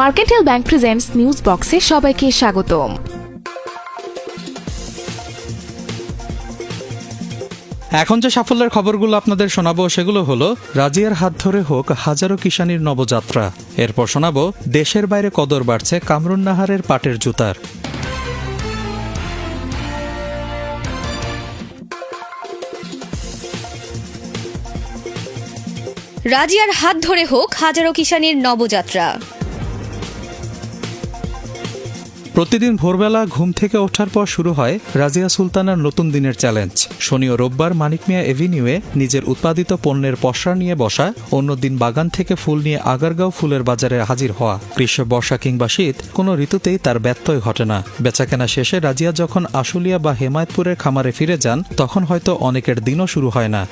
Mercantile bank presents news বক্সে সবাইকে স্বাগতম। এখন যে সাফল্যের খবরগুলো আপনাদের শোনাবো সেগুলো হলো রাজিয়ার হাত ধরে হোক হাজারো কিষানির নবযাত্রা। এরপর শোনাবো দেশের বাইরে কদর বাড়ছে কামরুন নাহারের পাটের জুতার। রাজিয়ার হাত ধরে হোক হাজারো কিষানির নবযাত্রা। প্রতিদিন ভোরবেলা ঘুম থেকে ওঠার পর শুরু হয় রাজিয়া সুলতানার নতুন দিনের চ্যালেঞ্জ। শনি ও রোববার মানিক মিয়া এভিনিউয়ে নিজের উৎপাদিত পণ্যের পসরা নিয়ে বসা, অন্যদিন বাগান থেকে ফুল নিয়ে আগারগাঁও ফুলের বাজারে হাজির হওয়া। গ্রীষ্ম, বর্ষা কিংবা শীত কোনো ঋতুতেই তার ব্যত্যয় ঘটে না। বেচাকেনা শেষে রাজিয়া যখন আশুলিয়া বা হেমায়তপুরের খামারে ফিরে যান, তখন হয়তো অনেকের দিনও শুরু হয় না।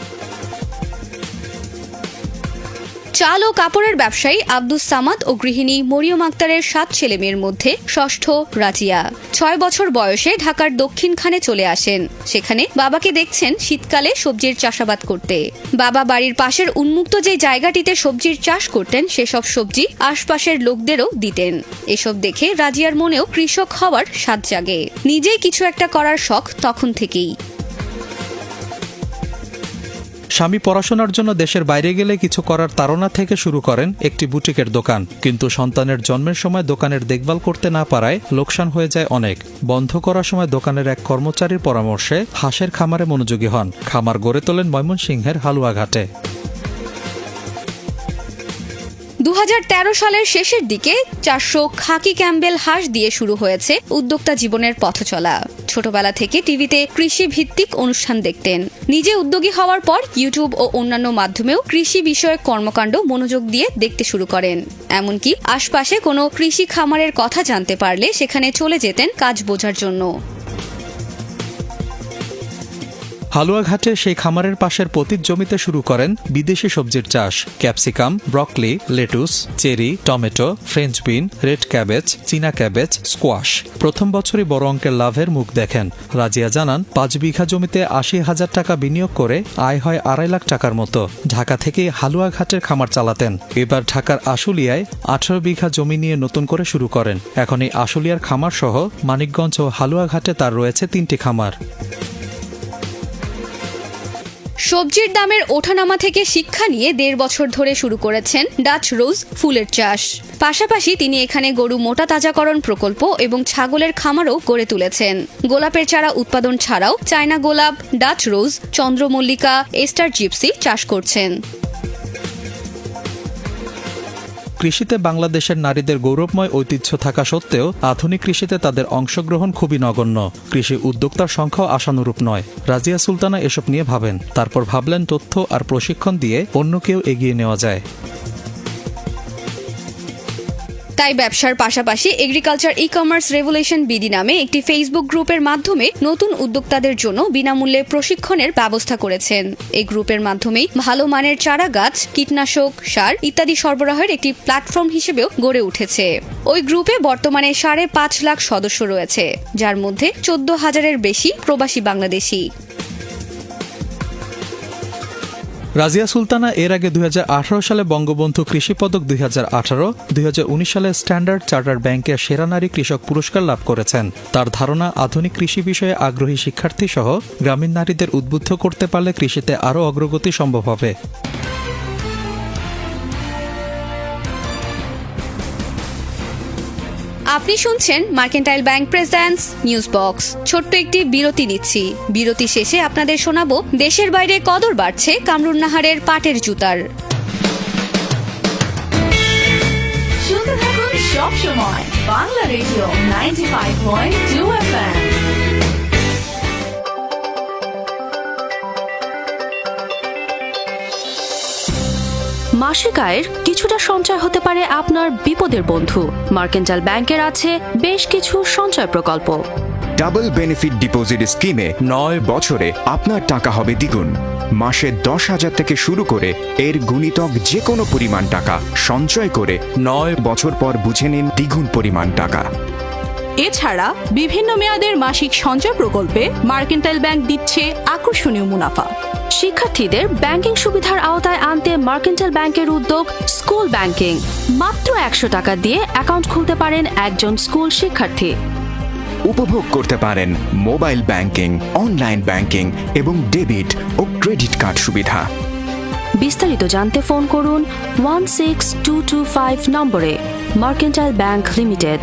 চাল ও কাপড়ের ব্যবসায়ী আব্দুস সামাদ ও গৃহিণী মরিয়ম আক্তারের 7 ছেলেমেয়ের মধ্যে ষষ্ঠ রাজিয়া 6 বছর বয়সে ঢাকার দক্ষিণখানে চলে আসেন। সেখানে বাবাকে দেখছেন শীতকালে সবজির চাষাবাদ করতে। বাবা বাড়ির পাশের উন্মুক্ত যে জায়গাটিতে সবজির চাষ করতেন, সেসব সবজি আশপাশের লোকদেরও দিতেন। এসব দেখে রাজিয়ার মনেও কৃষক হওয়ার স্বাদ জাগে। নিজেই কিছু একটা করার শখ তখন থেকেই। স্বামী পড়াশোনার জন্য দেশের বাইরে গেলে কিছু করার তাড়না থেকে শুরু করেন একটি বুটিকের দোকান। কিন্তু সন্তানের জন্মের সময় দোকানের দেখভাল করতে না পারায় লোকসান হয়ে যায় অনেক। বন্ধ করার সময় দোকানের এক কর্মচারীর পরামর্শে হাঁসের খামারে মনোযোগী হন। খামার গড়ে তোলেন ময়মনসিংহের হালুয়াঘাটে। 2013 সালের শেষের দিকে 400 খাকি ক্যাম্বেল হাঁস দিয়ে শুরু হয়েছে উদ্যোক্তা জীবনের পথচলা। ছোটবেলা থেকে টিভিতে কৃষি ভিত্তিক অনুষ্ঠান দেখতেন। নিজে উদ্যোগী হওয়ার পর ইউটিউব ও অন্যান্য মাধ্যমেও কৃষি বিষয়ক কর্মকাণ্ড মনোযোগ দিয়ে দেখতে শুরু করেন। এমনকি আশপাশে কোনো কৃষি খামারের কথা জানতে পারলে সেখানে চলে যেতেন কাজ বোঝার জন্য। হালুয়াঘাটে সেই খামারের পাশের পতিত জমিতে শুরু করেন বিদেশি সবজির চাষ। Capsicum, broccoli, lettuce, cherry, tomato, French bean, red cabbage, চীনা ক্যাবেজ, স্কোয়াশ। প্রথম বছরই বড় অঙ্কের লাভের মুখ দেখেন। রাজিয়া জানান, 5 বিঘা জমিতে 80,000 টাকা বিনিয়োগ করে আয় হয় 2.5 লাখ টাকার মতো। ঢাকা থেকেই হালুয়াঘাটের খামার চালাতেন। এবার ঢাকার আশুলিয়ায় 18 বিঘা জমি নিয়ে নতুন করে শুরু করেন। এখন এই আশুলিয়ার খামার সহ মানিকগঞ্জ ও হালুয়াঘাটে তার রয়েছে 3টি খামার। সবজির দামের ওঠানামা থেকে শিক্ষা নিয়ে 1.5 বছর ধরে শুরু করেছেন ডাচ রোজ ফুলের চাষ। পাশাপাশি তিনি এখানে গরু মোটা তাজাকরণ প্রকল্প এবং ছাগলের খামারও গড়ে তুলেছেন। গোলাপের চারা উৎপাদন ছাড়াও চায়না গোলাপ, ডাচ রোজ, চন্দ্রমল্লিকা, এস্টার জিপসি চাষ করছেন। কৃষিতে বাংলাদেশের নারীদের গৌরবময় ঐতিহ্য থাকা সত্ত্বেও আধুনিক কৃষিতে তাদের অংশগ্রহণ খুবই নগণ্য। কৃষি উদ্যোক্তার সংখ্যাও আশানুরূপ নয়। রাজিয়া সুলতানা এসব নিয়ে ভাবেন, তারপর ভাবলেন তথ্য আর প্রশিক্ষণ দিয়ে অন্যকেও এগিয়ে নেওয়া যায়। তাই ব্যবসার পাশাপাশি এগ্রিকালচার ই-কমার্স রেভলিউশন বিডি নামে একটি ফেসবুক গ্রুপের মাধ্যমে নতুন উদ্যোক্তাদের জন্য বিনামূল্যে প্রশিক্ষণের ব্যবস্থা করেছেন। এই গ্রুপের মাধ্যমেই ভালো মানের চারা গাছ, কীটনাশক, সার ইত্যাদি সরবরাহের একটি প্ল্যাটফর্ম হিসেবেও গড়ে উঠেছে। ওই গ্রুপে বর্তমানে 5.5 লাখ সদস্য রয়েছে, যার মধ্যে 14,000-এর বেশি প্রবাসী বাংলাদেশি। রাজিয়া সুলতানা এর আগে 2018 সালে বঙ্গবন্ধু কৃষি পদক 2018, 2019 সালে স্ট্যান্ডার্ড চার্টার্ড ব্যাংকের সেরা নারী কৃষক পুরস্কার লাভ করেছেন। তার ধারণা, আধুনিক কৃষি বিষয়ে আগ্রহী শিক্ষার্থী সহ গ্রামীণ নারীদের উদ্বুদ্ধ করতে পারলে কৃষিতে আরও অগ্রগতি সম্ভব হবে। আপনি শুনছেন mercantile bank presents news box. ছোট্ট একটি বিরতি নিচ্ছি। বিরতি শেষে আপনাদের শোনাবো দেশের বাইরে কদর বাড়ছে কামরুন নাহারের পাটের জুতার। শুনতে থাকুন সব সময় বাংলা রেডিও 95.2 FM। মাসিক আয়ের কিছুটা সঞ্চয় হতে পারে আপনার বিপদের বন্ধু। মার্কেন্টাইল ব্যাংকের আছে বেশ কিছু সঞ্চয় প্রকল্প। ডাবল বেনিফিট ডিপোজিট স্কিমে 9 বছরে আপনার টাকা হবে দ্বিগুণ। মাসে 10,000 থেকে শুরু করে এর গুণিতক যে কোনো পরিমাণ টাকা সঞ্চয় করে 9 বছর পর বুঝে নিন দ্বিগুণ পরিমাণ টাকা। এছাড়া বিভিন্ন মেয়াদের মাসিক সঞ্চয় প্রকল্পে মার্কেন্টাইল ব্যাংক দিচ্ছে আকর্ষণীয় মুনাফা। শিক্ষার্থীদের ব্যাংকিং সুবিধার আওতায় আনতে মার্কেন্টাইল ব্যাংকের উদ্যোগ স্কুল ব্যাংকিং। মাত্র 100 টাকা দিয়ে অ্যাকাউন্ট খুলতে পারেন একজন স্কুল শিক্ষার্থী। উপভোগ করতে পারেন মোবাইল ব্যাংকিং, অনলাইন ব্যাংকিং এবং ডেবিট ও ক্রেডিট কার্ড সুবিধা। বিস্তারিত জানতে ফোন করুন 16225 নম্বরে। মার্কেন্টাইল ব্যাংক লিমিটেড,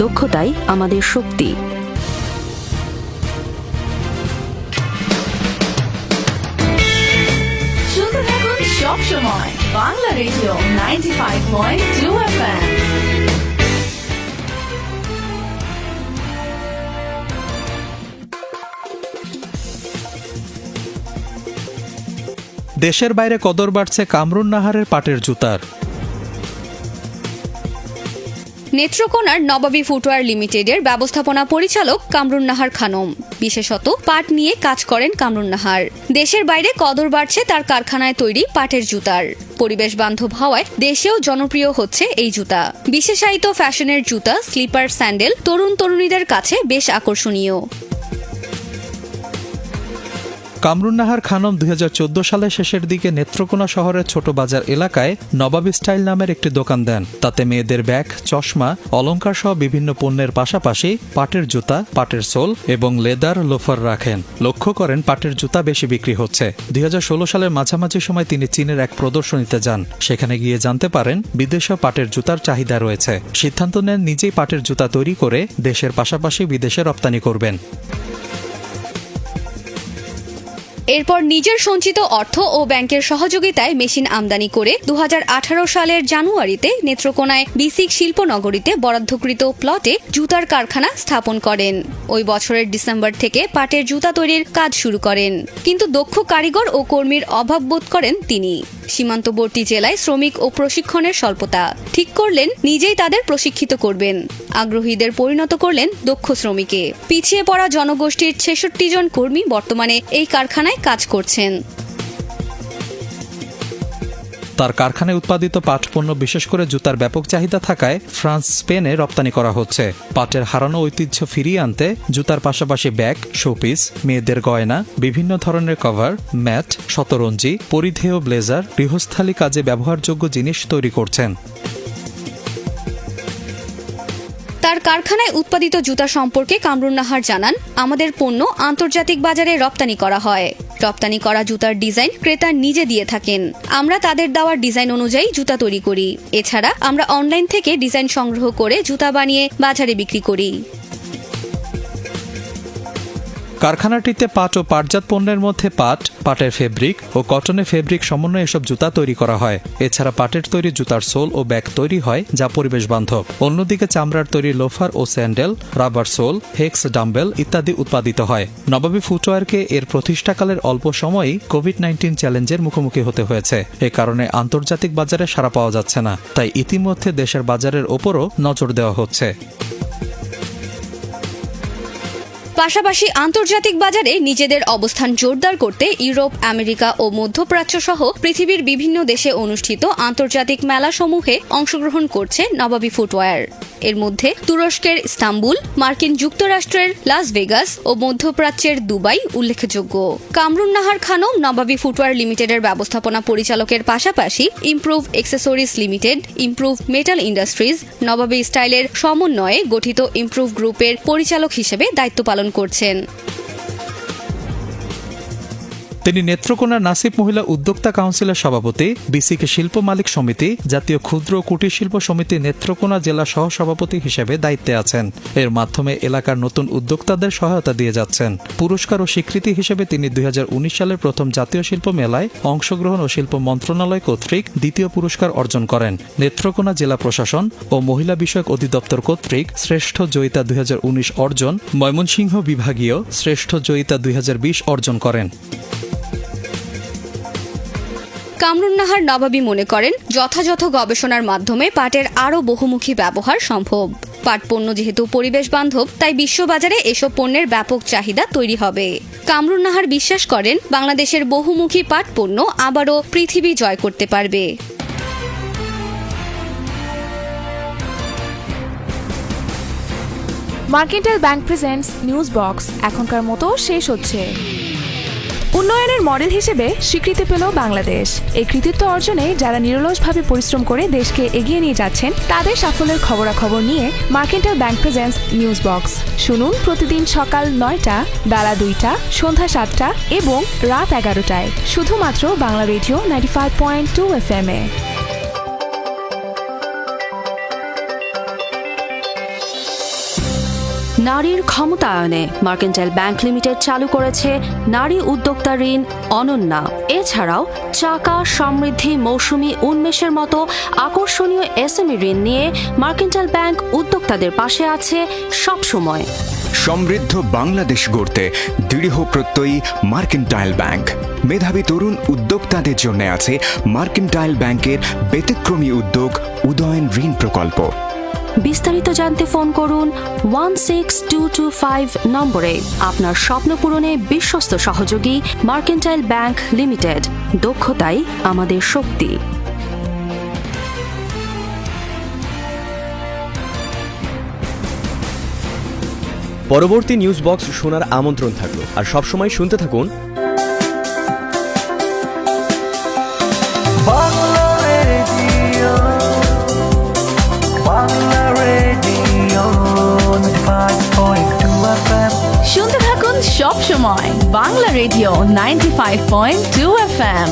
দক্ষতাই আমাদের শক্তি। শুনতে থাকুন সব সময় বাংলা রেডিও 95.2 FM। দেশের বাইরে কদর বাড়ছে কামরুন নাহারের পাটের জুতার। নেত্রকোনার নবাবী ফুটওয়্যার লিমিটেডের ব্যবস্থাপনা পরিচালক কামরুন নাহার খানম। বিশেষত পাট নিয়ে কাজ করেন কামরুন নাহার। দেশের বাইরে কদর বাড়ছে তার কারখানায় তৈরি পাটের জুতার। পরিবেশ বান্ধব হওয়ায় দেশেও জনপ্রিয় হচ্ছে এই জুতা। বিশেষায়িত ফ্যাশনের জুতা, স্লিপার, স্যান্ডেল তরুণ তরুণীদের কাছে বেশ আকর্ষণীয়। কামরুন নাহার খানম 2014 সালের শেষের দিকে নেত্রকোনা শহরের ছোট বাজার এলাকায় নবাবী স্টাইল নামের একটি দোকান দেন। তাতে মেয়েদের ব্যাগ, চশমা, অলংকার সহ বিভিন্ন পণ্যের পাশাপাশি পাটের জুতা, পাটের সোল এবং লেদার লোফার রাখেন। লক্ষ্য করেন পাটের জুতা বেশি বিক্রি হচ্ছে। 2016 সালের মাঝামাঝি সময় তিনি চীনের এক প্রদর্শনীতে যান। সেখানে গিয়ে জানতে পারেন বিদেশেও পাটের জুতার চাহিদা রয়েছে। সিদ্ধান্ত নেন নিজেই পাটের জুতা তৈরি করে দেশের পাশাপাশি বিদেশে রপ্তানি করবেন। এরপর নিজের সঞ্চিত অর্থ ও ব্যাংকের সহযোগিতায় মেশিন আমদানি করে 2018 সালের জানুয়ারিতে নেত্রকোনায় বিসিক শিল্পনগরীতে বরাদ্দকৃত প্লটে জুতার কারখানা স্থাপন করেন। ওই বছরের ডিসেম্বর থেকে পাটের জুতা তৈরির কাজ শুরু করেন। কিন্তু দক্ষ কারিগর ও কর্মীর অভাব বোধ করেন তিনি। সীমান্তবর্তী জেলায় শ্রমিক ও প্রশিক্ষণের স্বল্পতা। ঠিক করলেন নিজেই তাদের প্রশিক্ষিত করবেন। আগ্রহীদের পরিণত করলেন দক্ষ শ্রমিকে। পিছিয়ে পড়া জনগোষ্ঠীর 66 জন কর্মী বর্তমানে এই কারখানায় কাজ করছেন। তার কারখানায় উৎপাদিত পাট পণ্য বিশেষ করে জুতার ব্যাপক চাহিদা থাকায় ফ্রান্স, স্পেনে রপ্তানি করা হচ্ছে। পাটের হারানো ঐতিহ্য ফিরিয়ে আনতে জুতার পাশাপাশি ব্যাগ, শোপিস, মেয়েদের গয়না, বিভিন্ন ধরনের কভার, ম্যাট, শতরঞ্জি, পরিধেয় ব্লেজার, গৃহস্থালী কাজে ব্যবহারযোগ্য জিনিস তৈরি করছেন। তার কারখানায় উৎপাদিত জুতা সম্পর্কে কামরুন নাহার জানান, আমাদের পণ্য আন্তর্জাতিক বাজারে রপ্তানি করা হয়। রপ্তানি করা জুতার ডিজাইন ক্রেতা নিজে দিয়ে থাকেন। আমরা তাদের দেওয়ার ডিজাইন অনুযায়ী জুতা তৈরি করি। এছাড়া আমরা অনলাইন থেকে ডিজাইন সংগ্রহ করে জুতা বানিয়ে বাজারে বিক্রি করি। কারখানাটিতে পাট ও পাটজাত পণ্যের মধ্যে পাট, পাটের ফেব্রিক ও কটনের ফেব্রিক সমন্বয়ে এসব জুতা তৈরি করা হয়। এছাড়া পাটের তৈরি জুতার সোল ও ব্যাগ তৈরি হয়, যা পরিবেশ বান্ধব। অন্যদিকে চামড়ার তৈরি লোফার ও sandal, rubber sole, hex, dumbbell ইত্যাদি উৎপাদিত হয়। নবাবী ফুটওয়্যারকে এর প্রতিষ্ঠাকালের অল্প সময়েই কোভিড-19 চ্যালেঞ্জের মুখোমুখি হতে হয়েছে। এ কারণে আন্তর্জাতিক বাজারে সাড়া পাওয়া যাচ্ছে না। তাই ইতিমধ্যে দেশের বাজারের ওপরও নজর দেওয়া হচ্ছে। পাশাপাশি আন্তর্জাতিক বাজারে নিজেদের অবস্থান জোরদার করতে ইউরোপ, আমেরিকা ও মধ্যপ্রাচ্য সহ পৃথিবীর বিভিন্ন দেশে অনুষ্ঠিত আন্তর্জাতিক মেলাসমূহে অংশগ্রহণ করছে নবাবী ফুটওয়্যার। এর মধ্যে তুরস্কের ইস্তাম্বুল, মার্কিন যুক্তরাষ্ট্রের লাস ভেগাস ও মধ্যপ্রাচ্যের দুবাই উল্লেখযোগ্য। কামরুন নাহার খানম নবাবী ফুটওয়্যার লিমিটেডের ব্যবস্থাপনা পরিচালকের পাশাপাশি improve accessories limited, improve metal industries, Nawabi স্টাইলের সমন্বয়ে গঠিত ইমপ্রুভ গ্রুপের পরিচালক হিসেবে দায়িত্ব পালন করছেন। তিনি নেত্রকোনার নাসিব মহিলা উদ্যোক্তা কাউন্সিলের সভাপতি, বিসিকে শিল্প মালিক সমিতি, জাতীয় ক্ষুদ্র ও কুটির শিল্প সমিতি নেত্রকোনা জেলা সহ সভাপতি হিসেবে দায়িত্বে আছেন। এর মাধ্যমে এলাকার নতুন উদ্যোক্তাদের সহায়তা দিয়ে যাচ্ছেন। পুরস্কার ও স্বীকৃতি হিসেবে তিনি 2019 সালের প্রথম জাতীয় শিল্প মেলায় অংশগ্রহণ ও শিল্প মন্ত্রণালয় কর্তৃক দ্বিতীয় পুরস্কার অর্জন করেন। নেত্রকোনা জেলা প্রশাসন ও মহিলা বিষয়ক অধিদপ্তর কর্তৃক শ্রেষ্ঠ জয়িতা 2019 অর্জন, ময়মনসিংহ বিভাগীয় শ্রেষ্ঠ জয়িতা 2020 অর্জন করেন। কামরুন নাহার নবাবী মনে করেন, যথাযথ গবেষণার মাধ্যমে পাটের আরও বহুমুখী ব্যবহার সম্ভব। পাট পণ্য যেহেতু পরিবেশ বান্ধব, তাই বিশ্ববাজারে এসব পণ্যের ব্যাপক চাহিদা তৈরি হবে। কামরুন নাহার বিশ্বাস করেন, বাংলাদেশের বহুমুখী পাট পণ্য আবারও পৃথিবী জয় করতে পারবে। Mercantile bank presents news box এখনকার মতো শেষ হচ্ছে। উন্নয়নের মডেল হিসেবে স্বীকৃতি পেল বাংলাদেশ। এই কৃতিত্ব অর্জনে যারা নিরলসভাবে পরিশ্রম করে দেশকে এগিয়ে নিয়ে যাচ্ছেন তাদের সাফল্যের খবরাখবর নিয়ে mercantile bank presents news box. শুনুন প্রতিদিন সকাল 9টা, বেলা 2টা, সন্ধ্যা 7টা এবং রাত 11টায় শুধুমাত্র বাংলা রেডিও 95.2 FM এ। নারীর ক্ষমতায়নে মার্কেন্টাইল ব্যাংক লিমিটেড চালু করেছে নারী উদ্যোক্তা ঋণ অনন্যা। এছাড়াও চাকা, সমৃদ্ধি, মৌসুমী, উন্মেষের মতো আকর্ষণীয় এসএমই ঋণ নিয়ে মার্কেন্টাইল ব্যাংক উদ্যোক্তাদের পাশে আছে সবসময়। সমৃদ্ধ বাংলাদেশ গড়তে দৃঢ় প্রত্যয়ী মার্কেন্টাইল ব্যাংক। মেধাবী তরুণ উদ্যোক্তাদের জন্য আছে মার্কেন্টাইল ব্যাংকের ব্যতিক্রমী উদ্যোগ উদয়ন ঋণ প্রকল্প। বিস্তারিত জানতে ফোন করুন 16225 নম্বরে। আপনার স্বপ্ন পূরণে বিশ্বস্ত সহযোগী মার্কেন্টাইল ব্যাংক লিমিটেড। দক্ষতাই আমাদের শক্তি। পরবর্তী নিউজ বক্স শোনার আমন্ত্রণ থাকলো, আর সবসময় শুনতে থাকুন শুনতে থাকুন সব সময় বাংলা রেডিও 95.2 FM।